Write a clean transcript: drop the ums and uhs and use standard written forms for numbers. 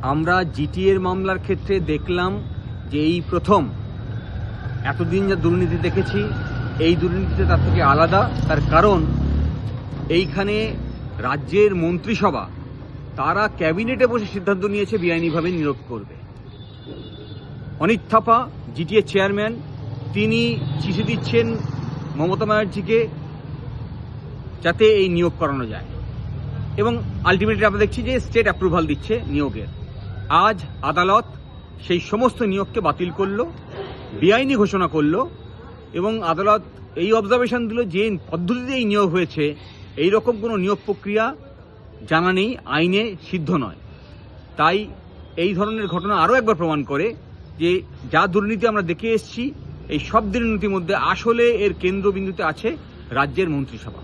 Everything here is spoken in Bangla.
আমরা জিটিএর মামলার ক্ষেত্রে দেখলাম যে এই প্রথম, এতদিন যা দুর্নীতি দেখেছি এই দুর্নীতিতে তার থেকে আলাদা। তার কারণ এইখানে রাজ্যের মন্ত্রিসভা তারা ক্যাবিনেটে বসে সিদ্ধান্ত নিয়েছে বেআইনিভাবে নিয়োগ করবে। অনিত থাপা জিটিএর চেয়ারম্যান, তিনি চিঠি দিচ্ছেন মমতা ব্যানার্জিকে যাতে এই নিয়োগ করানো যায়, এবং আলটিমেটলি আমরা দেখছি যে স্টেট অ্যাপ্রুভাল দিচ্ছে নিয়োগের। আজ আদালত সেই সমস্ত নিয়োগকে বাতিল করলো, বেআইনি ঘোষণা করলো, এবং আদালত এই অবজারভেশন দিল যে পদ্ধতিতে এই নিয়োগ হয়েছে এই রকম কোনো নিয়োগ প্রক্রিয়া জানা নেই, আইনে সিদ্ধ নয়। তাই এই ধরনের ঘটনা আরও একবার প্রমাণ করে যে যা দুর্নীতি আমরা দেখে এসেছি এই সব দুর্নীতির মধ্যে আসলে এর কেন্দ্রবিন্দুতে আছে রাজ্যের মন্ত্রিসভা।